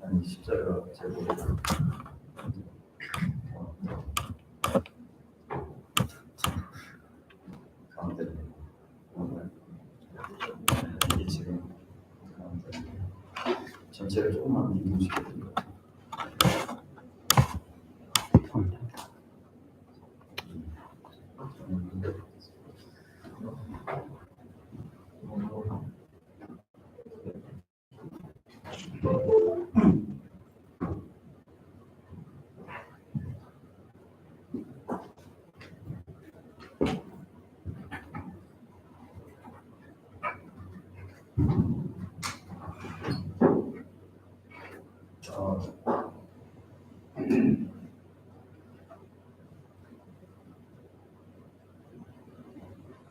아니 십자가 잘 모르겠어요. 가운데 이게 지금 가운데 전체를 조금만 이동시켜드릴까요?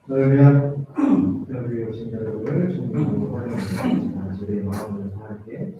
그러면 여기 오신 여러분을 종교로 환영합니다. 저희 마음을 함께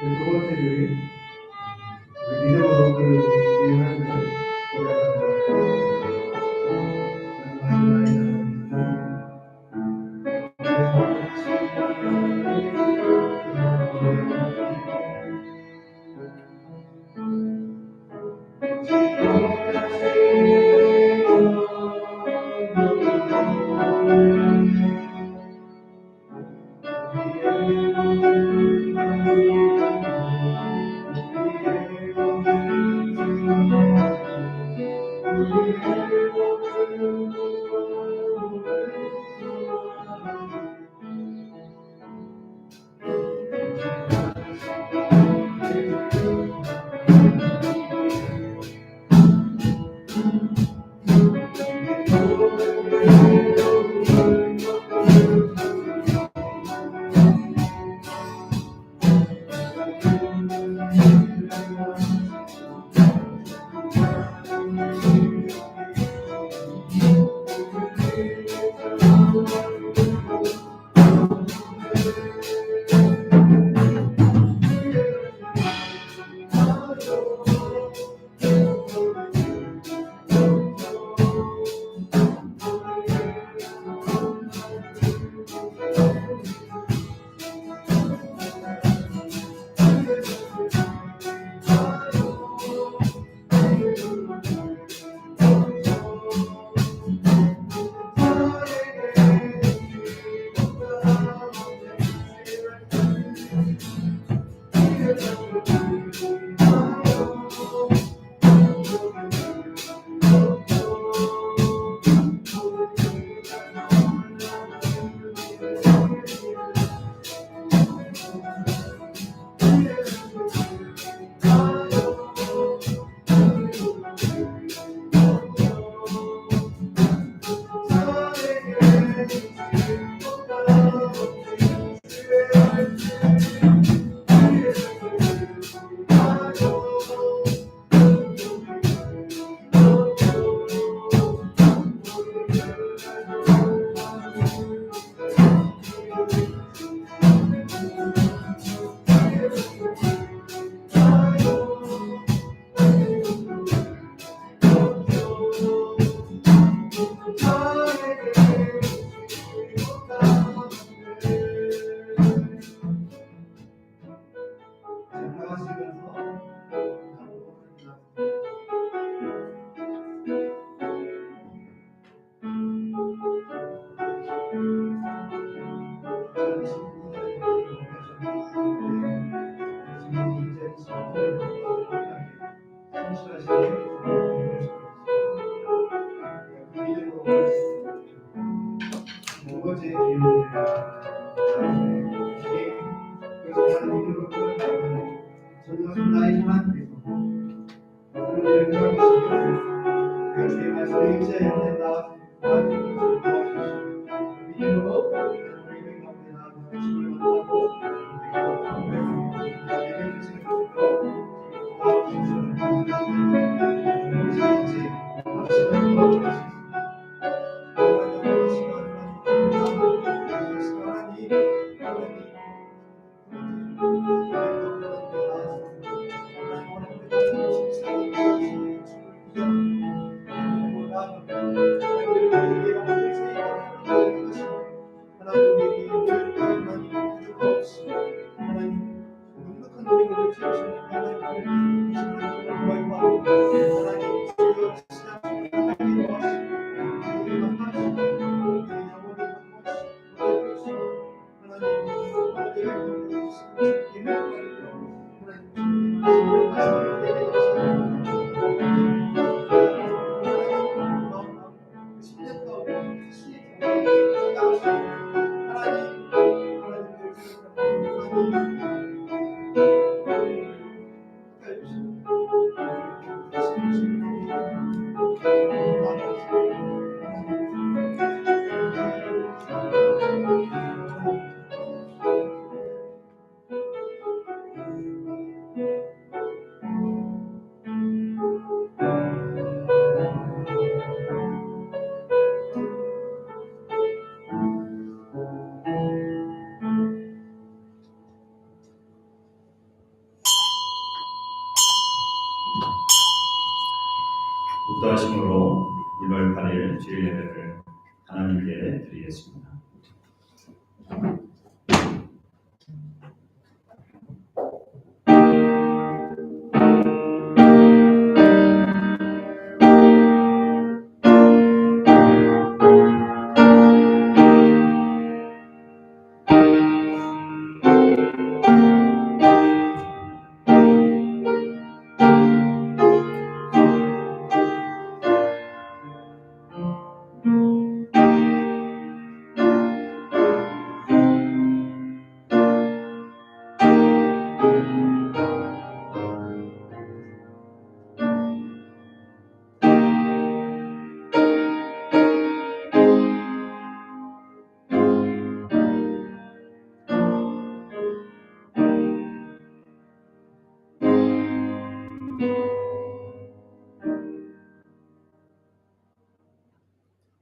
두 번째 교리 믿음으로 그 이해하는 두 번째 전도서 나의 하나님께서 우리를 도와주시고 그 주의 말씀을 의지하여 나아가서 도와주시고 믿음으로 우리를 가운데 나아가 주님을 만나고 예배 주시는 것으로 도와주시옵소서. 합심을 도와주시옵소서. 진심으로 1월 8일 주일 예배를 하나님께 드리겠습니다.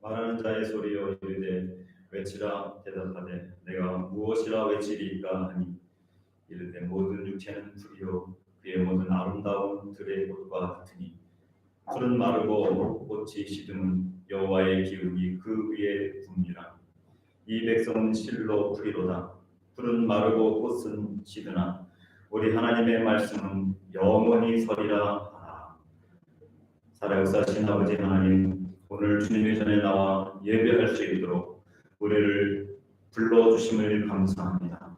말하는 자의 소리여 이르되 외치라 대답하되 내가 무엇이라 외치리이까 하니 이르되 모든 육체는 풀이요 그의 모든 아름다운 들의 꽃과 같으니 풀은 마르고 꽃이 시드는 여호와의 기운이 그 위에 붑니라. 이 백성은 실로 풀이로다. 풀은 마르고 꽃은 시드나 우리 하나님의 말씀은 영원히 서리라 하라. 살아역사하신 아버지 하나님, 오늘 주님의 전에 나와 예배할 수 있도록 우리를 불러주심을 감사합니다.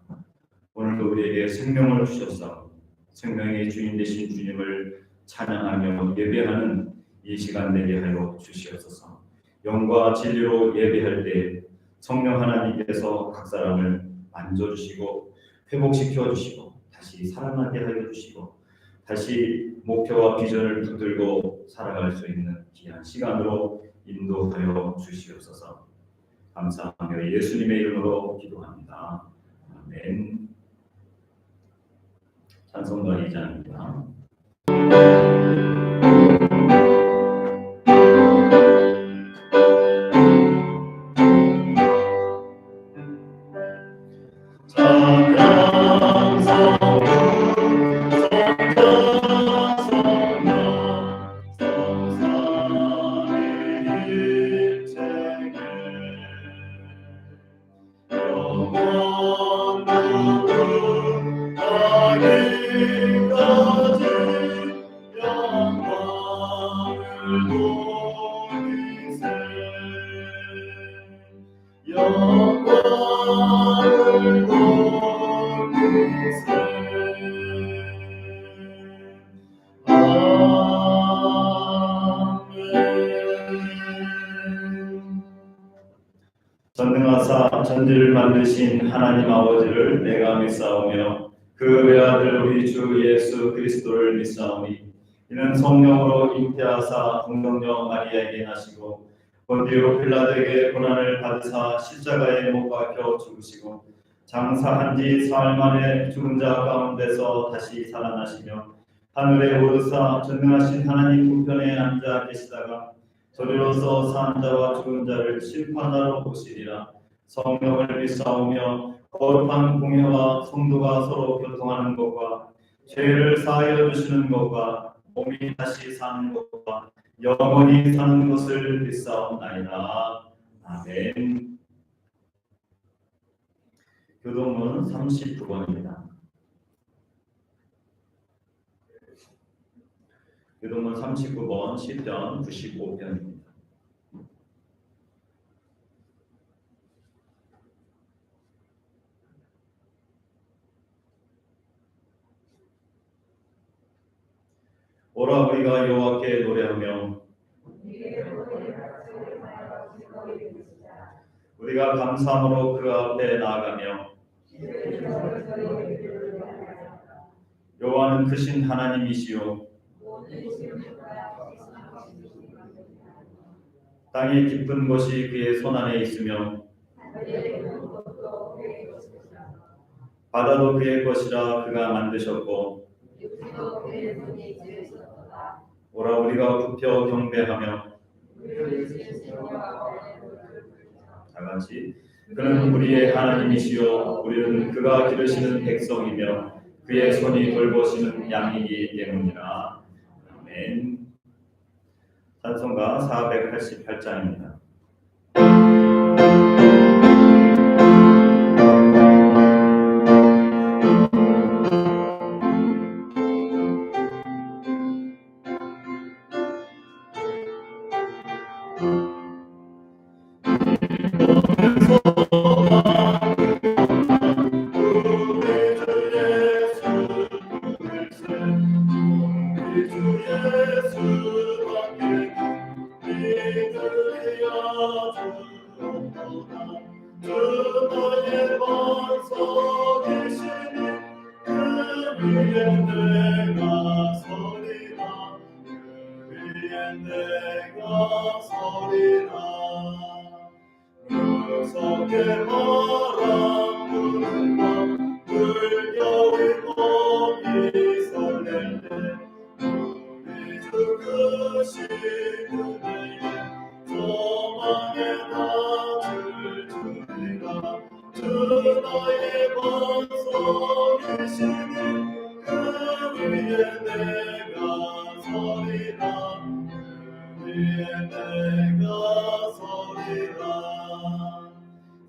오늘도 우리에게 생명을 주셨사 생명의 주인 되신 주님을 찬양하며 예배하는 이 시간 되게 하여 주시옵소서. 영과 진리로 예배할 때 성령 하나님께서 각 사람을 만져주시고 회복시켜 주시고 다시 살아나게 하여 주시고 다시 목표와 비전을 붙들고 살아갈 수 있는 귀한 시간으로 인도하여 주시옵소서. 감사하며 예수님의 이름으로 기도합니다. 아멘. 찬송가 2장입니다. 전능하사 천지를 만드신 하나님 아버지를 내가 믿사오며 그 외아들 우리 주 예수 그리스도를 믿사오니 이는 성령으로 잉태하사 동정녀 마리아에게 나시고 본디오 필라도에게 고난을 받으사 십자가에 못 박혀 죽으시고 장사한 지 사흘 만에 죽은 자 가운데서 다시 살아나시며 하늘에 오르사 전능하신 하나님 우편에 앉아 계시다가 저리로서 산 자와 죽은 자를 심판하러 오시리라. 성령을 믿사오며 거룩한 공회와 성도가 서로 교통하는 것과 죄를 사하여 주시는 것과 몸이 다시 사는 것과 영원히 사는 것을 믿사옵나이다. 아멘. 교동문 39번입니다. 교동문 39번 시편 95편입니다. 오라 우리가 여호와께 노래하며 우리가 감사함으로 그 앞에 나아가며 여호와는 크신 하나님이시요 땅의 깊은 것이 그의 손안에 있으며 바다도 그의 것이라 그가 만드셨고 오라 우리가 굽혀 경배하며 다같이 그는 우리의 하나님이시요 우리는 그가 기르시는 백성이며 그의 손이 돌보시는 양이기 때문이라. 아멘. 찬송가 488장입니다.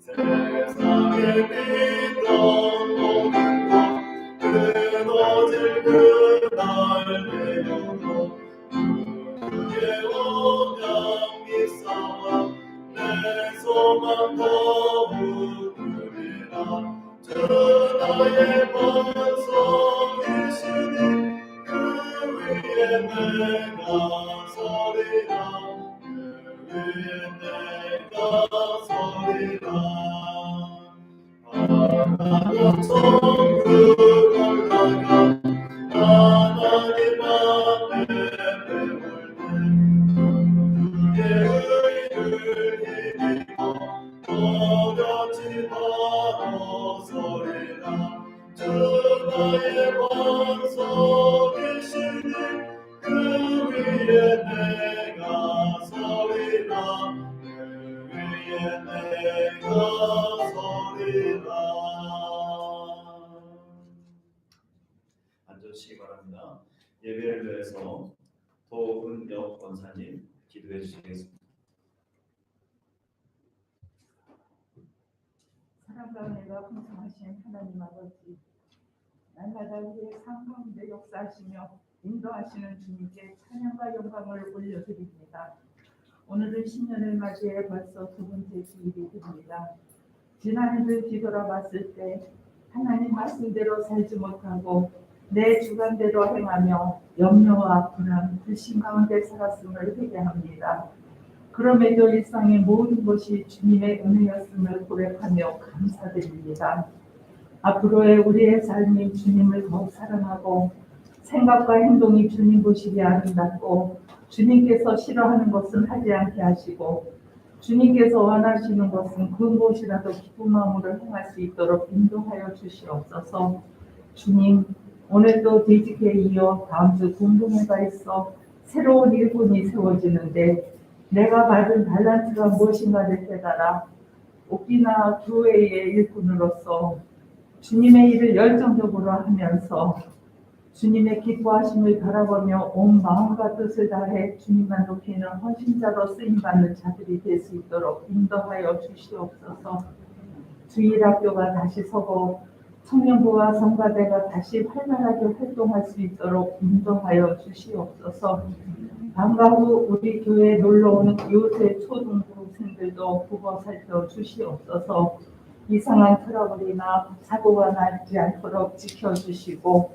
세상에 믿던 모든 것 끊어질 그날 내려도 그의 언약 믿사와 내 소망 더욱 크리라. 주 나의 반석이시니 그 위에 내가 서리라. 그 위에 내가 서리라. 하나님 천국 올라가 하나님 앞에 배울 때 그의 의를 힘입어 어렵지 않아 서리라. 주 나의 반석이시니 그 위에 내가 서리라. 그 위에 내가 서리라. 앉으시기 바랍니다. 예배를 위해서 도은혁 권사님 기도해 주시겠습니다. 사랑과 은혜가 풍성하신 하나님 아버지, 날마다 우리의 삶 가운데 역사하시며 인도하시는 주님께 찬양과 영광을 올려드립니다. 오늘은 신년을 맞이해 벌써 두 번째 주일이 됩니다. 지난 해를 뒤돌아봤을 때 하나님 말씀대로 살지 못하고 내 주관대로 행하며 염려와 불안, 불신 가운데 살았음을 회개합니다. 그럼에도 일상의 모든 것이 주님의 은혜였음을 고백하며 감사드립니다. 앞으로의 우리의 삶이 주님을 더욱 사랑하고 생각과 행동이 주님 보시기에 아름답고 주님께서 싫어하는 것은 하지 않게 하시고 주님께서 원하시는 것은 그 무엇이라도 기쁜 마음으로 행할 수 있도록 인도하여 주시옵소서. 주님, 오늘도 뒤집게 이어 다음 주 공동회가 있어 새로운 일꾼이 세워지는데 내가 받은 달란트가 무엇인가를 깨달아 오키나 교회의 일꾼으로서 주님의 일을 열정적으로 하면서 주님의 기뻐하심을 바라보며 온 마음과 뜻을 다해 주님만 높이는 헌신자로 쓰임받는 자들이 될 수 있도록 인도하여 주시옵소서. 주일학교가 다시 서고 청년부와 성가대가 다시 활발하게 활동할 수 있도록 인도하여 주시옵소서. 방과 후 우리 교회에 놀러오는 요새 초등부생들도 보고 살펴 주시옵소서. 이상한 트러블이나 사고가 나지 않도록 지켜주시고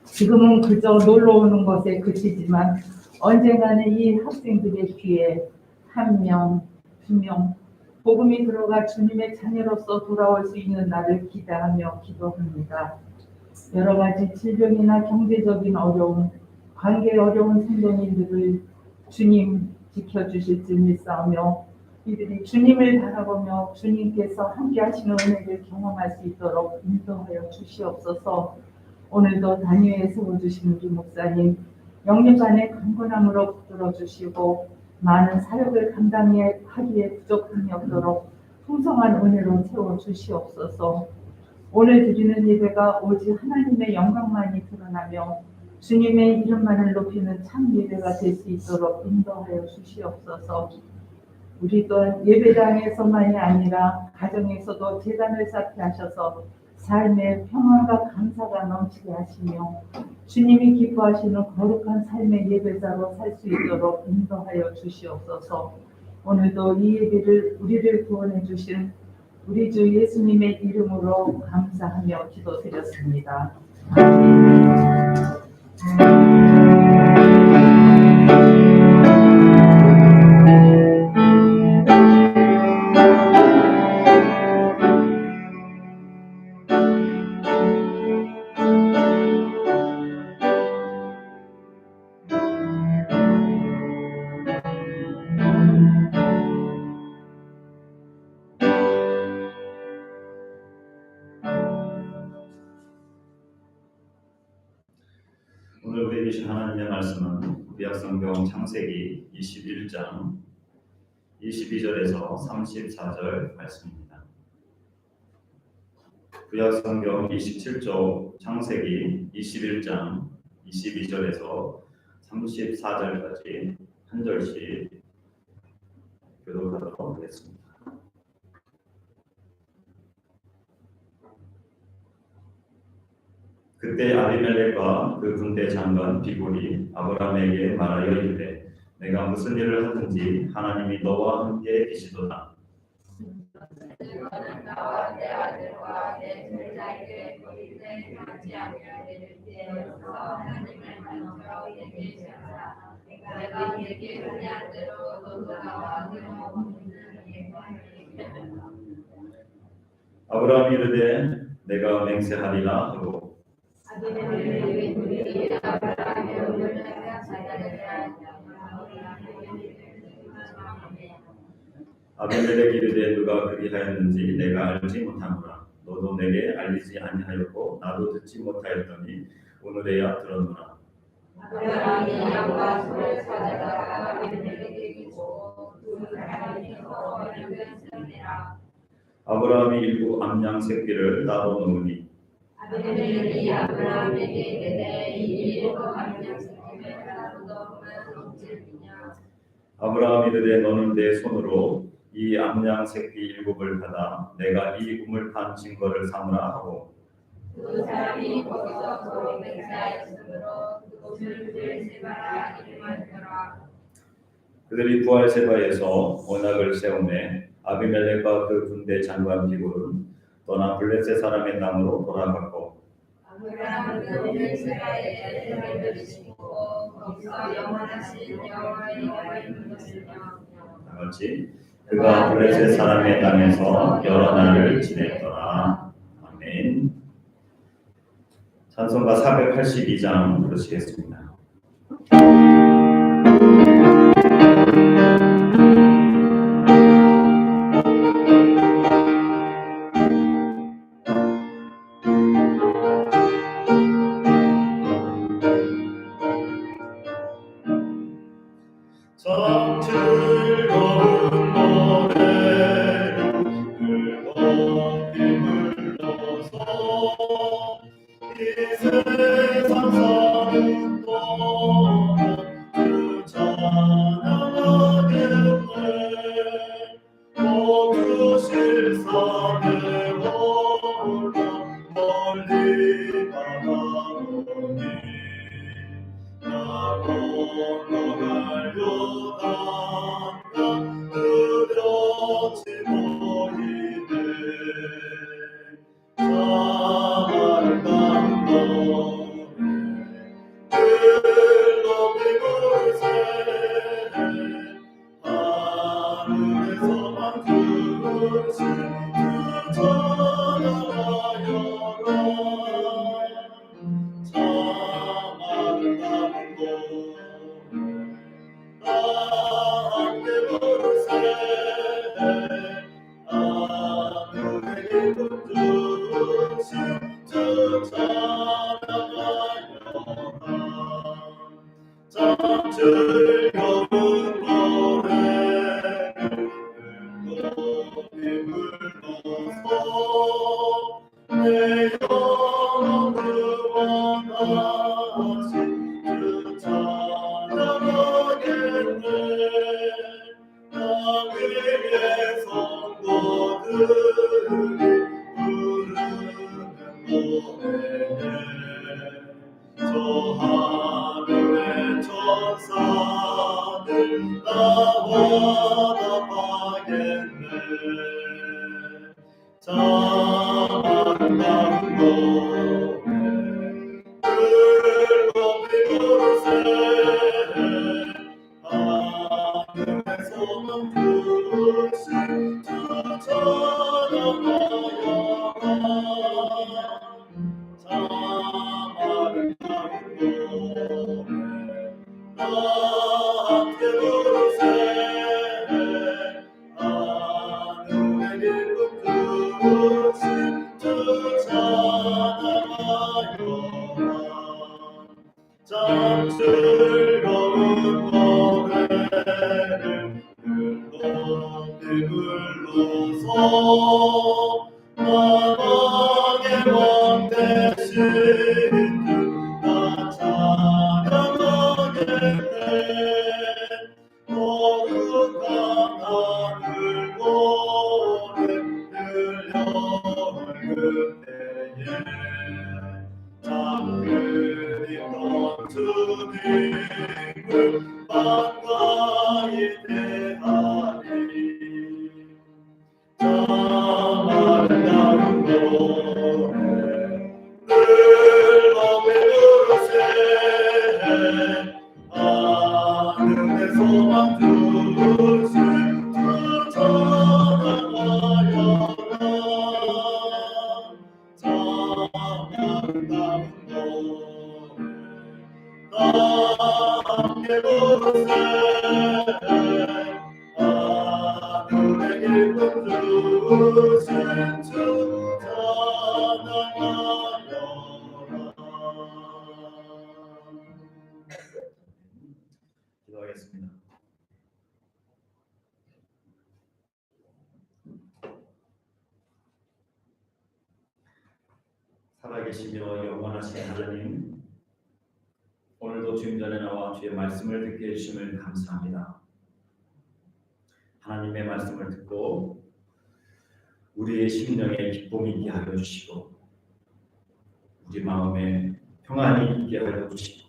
지금은 그저 놀러오는 것에 그치지만 언젠가는 이 학생들의 귀에 한 명, 두 명 복음이 들어가 주님의 자녀로서 돌아올 수 있는 날을 기대하며 기도합니다. 여러 가지 질병이나 경제적인 어려움, 관계 어려운 생존인들을 주님 지켜주실 줄 믿사오며 이들이 주님을 바라보며 주님께서 함께 하시는 은혜를 경험할 수 있도록 인도하여 주시옵소서. 오늘도 단위에 세워주신 우리 목사님 영육간의 강건함으로 붙들어 주시고 많은 사역을 감당하기에 부족함이 없도록 풍성한 은혜로 채워주시옵소서. 오늘 드리는 예배가 오직 하나님의 영광만이 드러나며 주님의 이름만을 높이는 참 예배가 될 수 있도록 인도하여 주시옵소서. 우리 또한 예배당에서만이 아니라 가정에서도 제단을 쌓게 하셔서 삶의 평안과 감사가 넘치게 하시며 주님이 기뻐하시는 거룩한 삶의 예배자로 살 수 있도록 인도하여 주시옵소서. 오늘도 이 예배를 우리를 구원해 주신 우리 주 예수님의 이름으로 감사하며 기도드렸습니다. 오늘 우리에게 주신 하나님의 말씀은 구약성경 창세기 21장 22절에서 34절 말씀입니다. 구약성경 27조 창세기 21장 22절에서 34절까지 한 절씩 교독하도록 하겠습니다. 그때 아비멜렉과 그 군대 장관 비골이 아브라함에게 말하여 이르되 내가 무슨 일을 하든지 하나님이 너와 함께 계시도다. 그거는 나와 내 아들과 내 제자에게 보이되 하지 아니하리를 대하여서 하나님을 만져 얘기하라. 내가 얘기하는 대로 너도 나와 아브라함이 이르되 내가 맹세하리라 하고 아비멜렉이 이르되 누가 그리하였는지 내가 알지 못하노라. 너도 내게 알리지 아니하였고 나도 듣지 못하였더니 오늘에야 들었노라. 아브라함이 양과 소를 찾아다가 아비멜렉에게 주고 두 사람이 서로 연결하니라. 아브라함이 일곱 암양 새끼를 따로 놓으니 아비멜렉이 아브라함에게 이르되 이 일곱 암양 새끼를 따로 놓으면 어찌하리냐. 아브라함이 이르되 너는 내 손으로 이 암양 새끼 일곱을 받아 내가 이 우물판 증거를 삼으라 하고 두 사람이 거기서 서로 맹세하였으므로 그곳을 브엘세바라 이름하였더라. 그들이 부알세바에서 언약을 세우매 아비멜렉과 그 군대 장관 비골은 떠나 블레셋 사람의 땅으로 돌아갔고 아브라함은 브엘세바에 ter을 심고 거기서 영원하신 여호와의 이름을 부르시며 같이 그가 블레셋 사람의 땅에서 여러 날을 지냈더라. 아멘. 찬송가 482장 부르시겠습니다. 참 즐거운 노래를 즐겁게 불러서 이 세상 사는 동안 주 찬양하겠네. 모두 실상을 홀로 멀리 바라보니 나 건너가려다가 두렵지 보이네. 참 아름다운 노래 글높이 부르세 하늘에서만 그것이 그 전하여라. 참 아름다운 노래 다 함께 부르세 하늘의 기쁨 주신 주 찬양하여라. 참 즐거운 노래를 높이 불러서 내 영혼 구원하신 위에 성도들이 부르는 노래에 저 하늘의 천사들 나와 답하겠네. 참 아름다운 노래 높이 부르세. 하늘에서만 부르신 주 찬양하여라. 참 아름다운 노래 나 함께 부르세. 하늘의 기쁨 부르신 주 찬양하여라. 참 즐거운 노래를 높이 불러서 만왕의 왕 되신 주 나 찬양하겠네. 거룩한 하늘 노래 들려올 그때에 참 그리운 주님을 반가이 대하리. 참 아름다운 노래 늘 높이 부르세. 하늘에서만 주신 주 찬양하여라. 참 아름다운 노래 나 함께 부르세. 하늘의 기쁨 주신 주 찬양하여라. 기도하겠습니다. 살아계시며 영원하신 하나님, 오늘도 주님 전에 나와 주의 말씀을 듣게 해주심을 감사합니다. 하나님의 말씀을 듣고 우리의 심령에 기쁨이 있게 하여 주시고 우리 마음에 평안이 있게 하여 주시고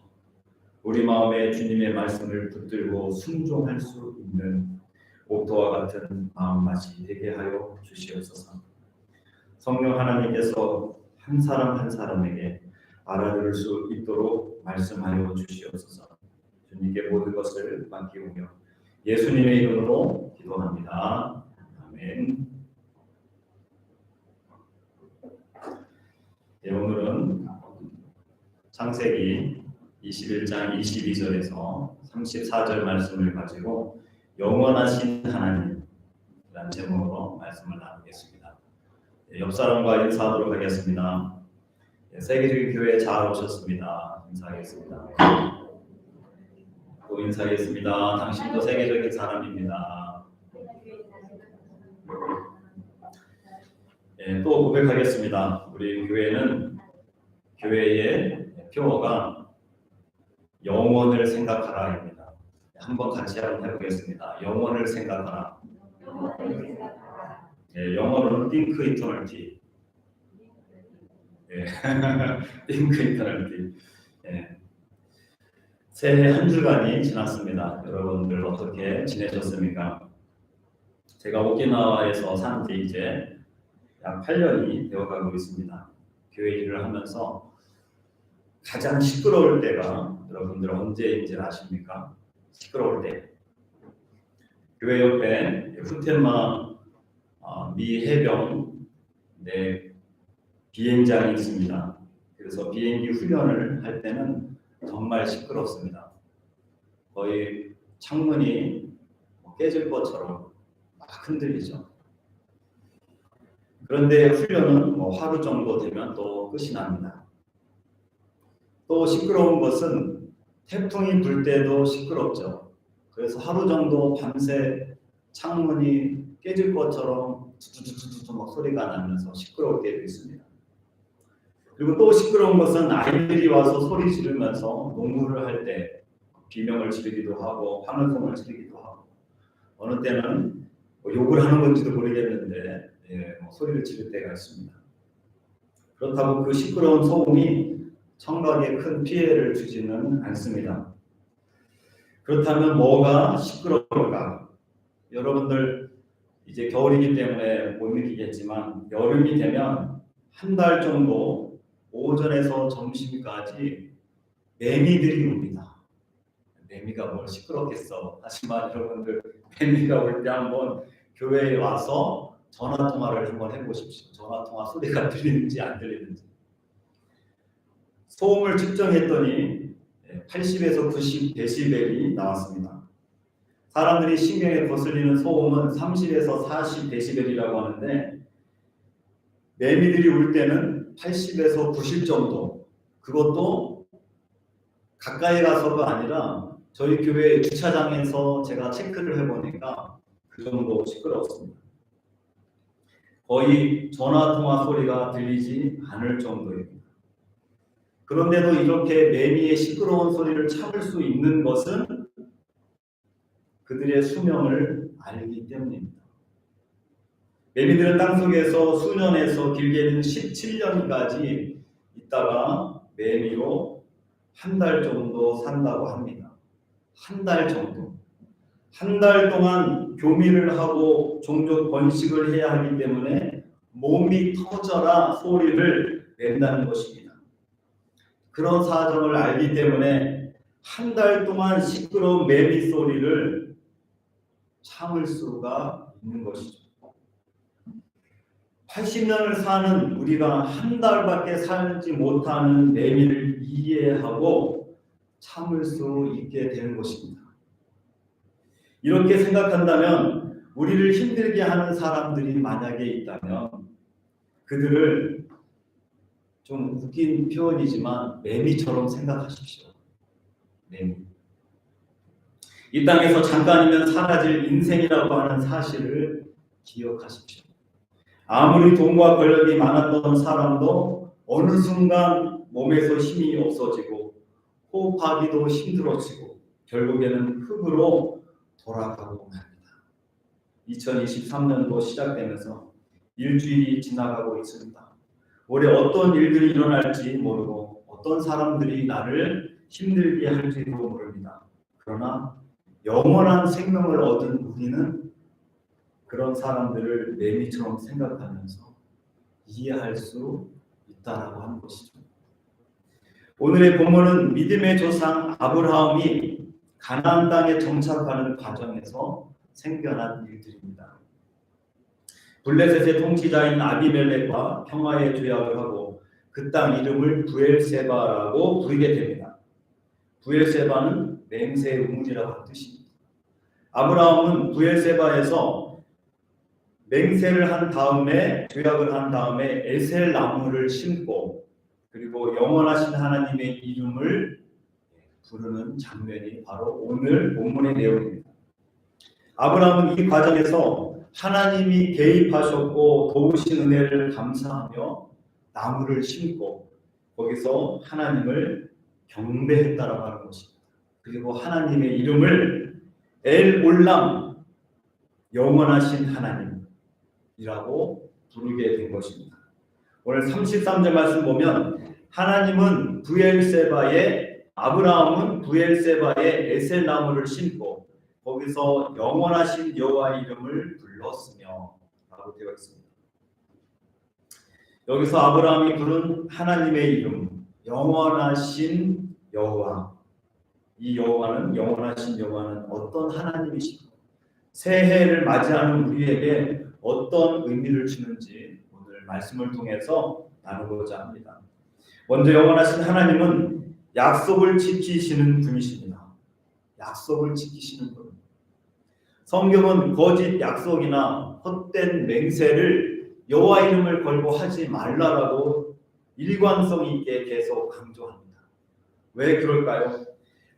우리 마음에 주님의 말씀을 붙들고 순종할 수 있는 옥토와 같은 마음맛이 되게 하여 주시옵소서. 성령 하나님께서 한 사람 한 사람에게 알아들을 수 있도록 말씀하여 주시옵소서. 주님께 모든 것을 맡기오며 예수님의 이름으로 기도합니다. 아멘. 네, 오늘은 창세기 21장 22절에서 34절 말씀을 가지고 영원하신 하나님이라는 제목으로 말씀을 나누겠습니다. 옆 사람과 인사하도록 하겠습니다. 세계적인 교회에 잘 오셨습니다. 인사하겠습니다. 또 인사하겠습니다. 당신도 세계적인 사람입니다. 또 고백하겠습니다. 우리 교회는 교회의 표어가 영원을 생각하라입니다. 한번 같이 한번 해보겠습니다. 영원을 생각하라. 영어로는 think eternity. think eternity. 새해 한 주간이 지났습니다. 여러분들 어떻게 지내셨습니까? 제가 오키나와에서 산 지 이제 약 8년이 되어가고 있습니다. 교회 일을 하면서 가장 시끄러울 때가 여러분들 언제인지 아십니까? 시끄러울 때. 교회 옆에 후텐마 미 해병 비행장이 있습니다. 그래서 비행기 훈련을 할 때는 정말 시끄럽습니다. 거의 창문이 깨질 것처럼 막 흔들리죠. 그런데 훈련은 하루 정도 되면 또 끝이 납니다. 또 시끄러운 것은 태풍이 불 때도 시끄럽죠. 그래서 하루 정도 밤새 창문이 깨질 것처럼 두두두두 막 소리가 나면서 시끄러울 때도 있습니다. 그리고 또 시끄러운 것은 아이들이 와서 소리 지르면서 농구를 할 때 비명을 지르기도 하고 환호성을 지르기도 하고 어느 때는 욕을 하는 건지도 모르겠는데 소리를 지를 때가 있습니다. 그렇다고 그 시끄러운 소음이 청각에 큰 피해를 주지는 않습니다. 그렇다면 뭐가 시끄러울까? 여러분들 이제 겨울이기 때문에 못 느끼겠지만 여름이 되면 한 달 정도 오전에서 점심까지 매미들이 옵니다. 매미가 뭘 시끄럽겠어. 하지만 여러분들 매미가 올 때 한번 교회에 와서 전화통화를 한번 해보십시오. 전화통화 소리가 들리는지 안 들리는지. 소음을 측정했더니 80에서 90 데시벨이 나왔습니다. 사람들이 신경에 거슬리는 소음은 30에서 40 데시벨이라고 하는데 매미들이 울 때는 80에서 90 정도. 그것도 가까이 가서가 아니라 저희 교회 주차장에서 제가 체크를 해보니까 그 정도 시끄러웠습니다. 거의 전화통화 소리가 들리지 않을 정도입니다. 그런데도 이렇게 매미의 시끄러운 소리를 참을 수 있는 것은 그들의 수명을 알기 때문입니다. 매미들은 땅속에서 수년에서 길게는 17년까지 있다가 매미로 한 달 정도 산다고 합니다. 한 달 정도. 한 달 동안 교미를 하고 종종 번식을 해야 하기 때문에 몸이 터져라 소리를 낸다는 것입니다. 그런 사정을 알기 때문에 한 달 동안 시끄러운 매미 소리를 참을 수가 있는 것이죠. 80년을 사는 우리가 한 달밖에 살지 못하는 매미를 이해하고 참을 수 있게 되는 것입니다. 이렇게 생각한다면 우리를 힘들게 하는 사람들이 만약에 있다면 그들을 좀 웃긴 표현이지만 매미처럼 생각하십시오. 매미. 이 땅에서 잠깐이면 사라질 인생이라고 하는 사실을 기억하십시오. 아무리 돈과 권력이 많았던 사람도 어느 순간 몸에서 힘이 없어지고 호흡하기도 힘들어지고 결국에는 흙으로 돌아가고 맙니다. 2023년도 시작되면서 일주일이 지나가고 있습니다. 올해 어떤 일들이 일어날지 모르고 어떤 사람들이 나를 힘들게 할지도 모릅니다. 그러나 영원한 생명을 얻은 우리는 그런 사람들을 매미처럼 생각하면서 이해할 수 있다라고 하는 것이죠. 오늘의 본문은 믿음의 조상 아브라함이 가나안 땅에 정착하는 과정에서 생겨난 일들입니다. 블레셋의 통치자인 아비멜렉과 평화의 조약을 하고 그 땅 이름을 부엘세바라고 부르게 됩니다. 부엘세바는 맹세의 우물이라고 하는 뜻입니다. 아브라함은 부엘세바에서 맹세를 한 다음에 조약을 한 다음에 에셀 나무를 심고 그리고 영원하신 하나님의 이름을 부르는 장면이 바로 오늘 본문의 내용입니다. 아브라함은 이 과정에서 하나님이 개입하셨고 도우신 은혜를 감사하며 나무를 심고 거기서 하나님을 경배했다라고 하는 것입니다. 그리고 하나님의 이름을 엘 올람 영원하신 하나님이라고 부르게 된 것입니다. 오늘 33절 말씀 보면 하나님은 부엘세바에 아브라함은 부엘세바에 에셀 나무를 심고 거기서 영원하신 여호와의 이름을 불렀으며 라고 되어 있습니다. 여기서 아브라함이 부른 하나님의 이름 영원하신 여호와, 이 여호와는 영원하신 여호와는 어떤 하나님이시고 새해를 맞이하는 우리에게 어떤 의미를 주는지 오늘 말씀을 통해서 나누고자 합니다. 먼저 영원하신 하나님은 약속을 지키시는 분이십니다. 약속을 지키시는 분. 성경은 거짓 약속이나 헛된 맹세를 여호와 이름을 걸고 하지 말라라고 일관성 있게 계속 강조합니다. 왜 그럴까요?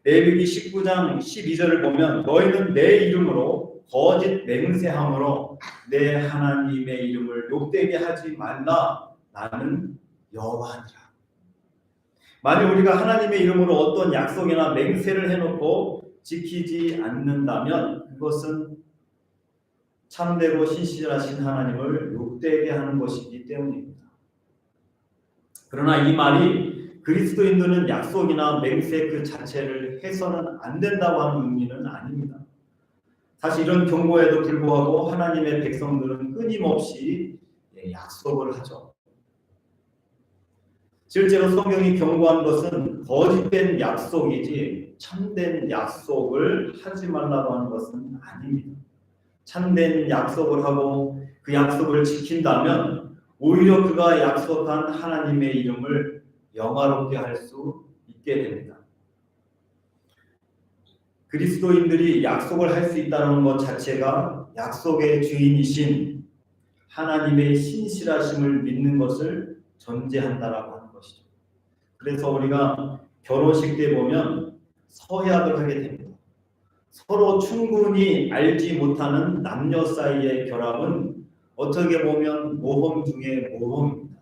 레위기 19장 12절을 보면 너희는 내 이름으로 거짓 맹세함으로 내 하나님의 이름을 욕되게 하지 말라. 나는 여호와니라. 만약 우리가 하나님의 이름으로 어떤 약속이나 맹세를 해놓고 지키지 않는다면 그것은 참되고 신실하신 하나님을 욕되게 하는 것이기 때문입니다. 그러나 이 말이 그리스도인들은 약속이나 맹세 그 자체를 해서는 안 된다고 하는 의미는 아닙니다. 사실 이런 경고에도 불구하고 하나님의 백성들은 끊임없이 약속을 하죠. 실제로 성경이 경고한 것은 거짓된 약속이지 참된 약속을 하지 말라고 하는 것은 아닙니다. 참된 약속을 하고 그 약속을 지킨다면 오히려 그가 약속한 하나님의 이름을 영화롭게 할 수 있게 됩니다. 그리스도인들이 약속을 할 수 있다는 것 자체가 약속의 주인이신 하나님의 신실하심을 믿는 것을 전제한다라고 하는 것이죠. 그래서 우리가 결혼식 때 보면 서약을 하게 됩니다. 서로 충분히 알지 못하는 남녀 사이의 결합은 어떻게 보면 모험 중에 모험입니다.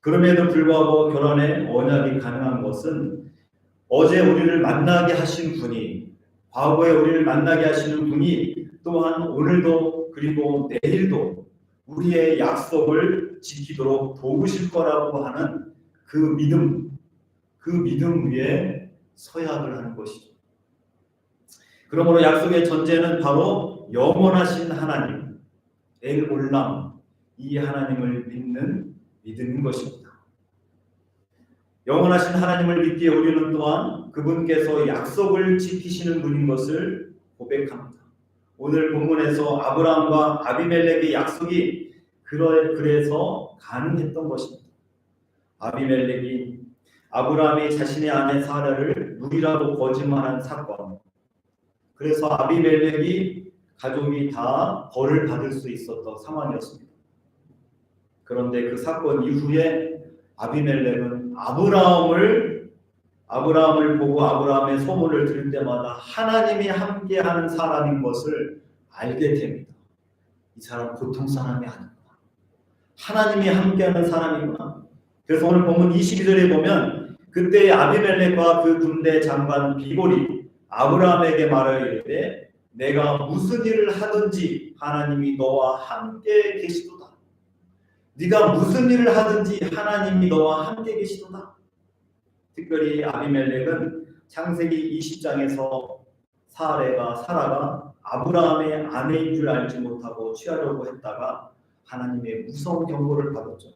그럼에도 불구하고 결혼에 언약이 가능한 것은 어제 우리를 만나게 하신 분이, 과거에 우리를 만나게 하시는 분이 또한 오늘도 그리고 내일도 우리의 약속을 지키도록 도우실 거라고 하는 그 믿음 위에 서약을 하는 것이죠. 그러므로 약속의 전제는 바로 영원하신 하나님, 엘 올람, 이 하나님을 믿는 믿음인 것입니다. 영원하신 하나님을 믿기에 우리는 또한 그분께서 약속을 지키시는 분인 것을 고백합니다. 오늘 본문에서 아브라함과 아비멜렉의 약속이 그래서 가능했던 것입니다. 아비멜렉이 아브라함이 자신의 아내 사라를 누이라고 거짓말한 사건, 그래서 아비멜렉이 가족이 다 벌을 받을 수 있었던 상황이었습니다. 그런데 그 사건 이후에 아비멜렉은 아브라함을 보고 아브라함의 소문을 들을 때마다 하나님이 함께하는 사람인 것을 알게 됩니다. 이 사람 보통 사람이 아니구나. 하나님이 함께하는 사람이구나. 그래서 오늘 본문 22절에 보면 그때 아비멜렉과 그 군대 장관 비골이 아브라함에게 말을 이르되 내가 무슨 일을 하든지 하나님이 너와 함께 계시도다. 네가 무슨 일을 하든지 하나님이 너와 함께 계시도다. 특별히 아비멜렉은 창세기 20장에서 사라가 아브라함의 아내인 줄 알지 못하고 취하려고 했다가 하나님의 무서운 경고를 받았죠.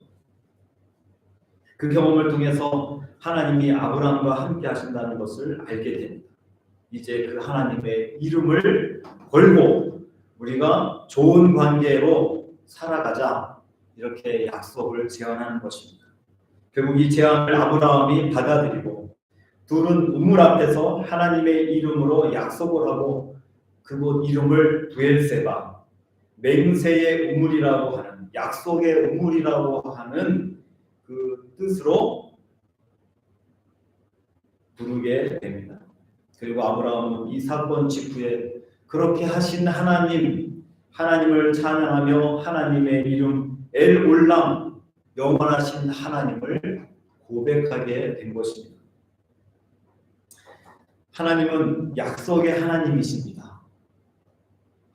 그 경험을 통해서 하나님이 아브라함과 함께 하신다는 것을 알게 됩니다. 이제 그 하나님의 이름을 걸고 우리가 좋은 관계로 살아가자, 이렇게 약속을 제안하는 것입니다. 결국 이 제안을 아브라함이 받아들이고 둘은 우물 앞에서 하나님의 이름으로 약속을 하고 그곳 이름을 브엘세바, 맹세의 우물이라고 하는, 약속의 우물이라고 하는 그 뜻으로 부르게 됩니다. 그리고 아브라함은 이 사건 직후에 그렇게 하신 하나님을 찬양하며 하나님의 이름 엘 올람, 영원하신 하나님을 고백하게 된 것입니다. 하나님은 약속의 하나님이십니다.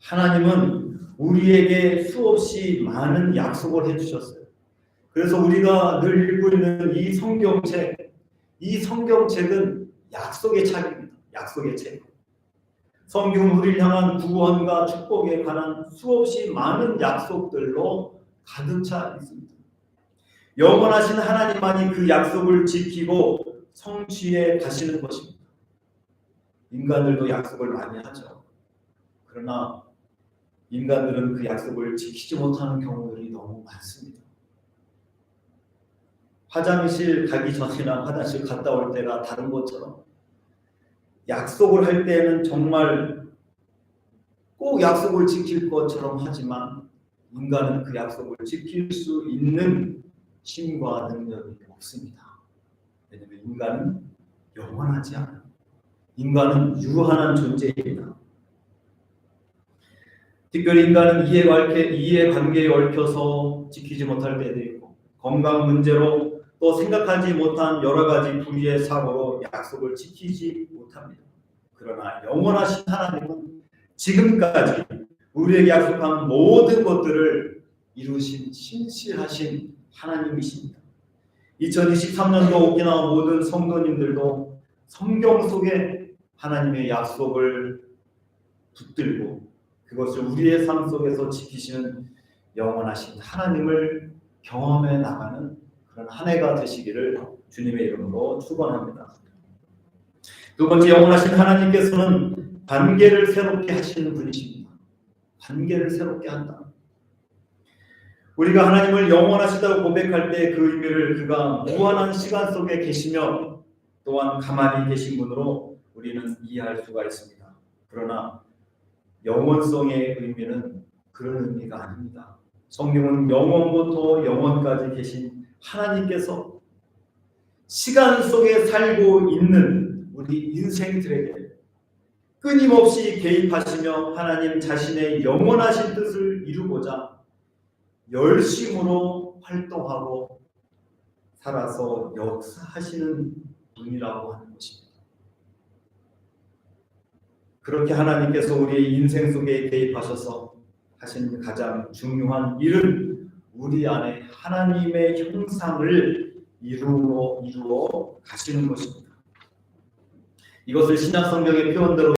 하나님은 우리에게 수없이 많은 약속을 해주셨어요. 그래서 우리가 늘 읽고 있는 이 성경책은 약속의 책입니다. 약속의 책. 성경은 우리를 향한 구원과 축복에 관한 수없이 많은 약속들로 가득 차 있습니다. 영원하신 하나님만이 그 약속을 지키고 성취해 가시는 것입니다. 인간들도 약속을 많이 하죠. 그러나 인간들은 그 약속을 지키지 못하는 경우들이 너무 많습니다. 화장실 가기 전이나 화장실 갔다 올 때가 다른 것처럼 약속을 할 때는 정말 꼭 약속을 지킬 것처럼 하지만 인간은 그 약속을 지킬 수 있는 힘과 능력이 없습니다. 왜냐하면 인간은 영원하지 않아요. 인간은 유한한 존재입니다. 특별히 인간은 이해관계에 얽혀서 지키지 못할 때도 있고 건강 문제로 또 생각하지 못한 여러 가지 불의의 사고로 약속을 지키지 못합니다. 그러나 영원하신 하나님은 지금까지 우리에게 약속한 모든 것들을 이루신 신실하신 하나님이십니다. 2023년도 오키나와 모든 성도님들도 성경 속에 하나님의 약속을 붙들고 그것을 우리의 삶 속에서 지키시는 영원하신 하나님을 경험해 나가는 그런 한 해가 되시기를 주님의 이름으로 축원합니다. 두 번째, 영원하신 하나님께서는 관계를 새롭게 하시는 분이십니다. 관계를 새롭게 한다. 우리가 하나님을 영원하시다고 고백할 때 그 의미를 그가 무한한 시간 속에 계시며 또한 가만히 계신 분으로 우리는 이해할 수가 있습니다. 그러나 영원성의 의미는 그런 의미가 아닙니다. 성경은 영원부터 영원까지 계신 하나님께서 시간 속에 살고 있는 우리 인생들에게 끊임없이 개입하시며 하나님 자신의 영원하신 뜻을 이루고자 열심으로 활동하고 살아서 역사하시는 분이라고 하는 것입니다. 그렇게 하나님께서 우리의 인생 속에 개입하셔서 하신 가장 중요한 일은 우리 안에 하나님의 형상을 이루어 가시는 것입니다. 이것을 신약 성경의 표현대로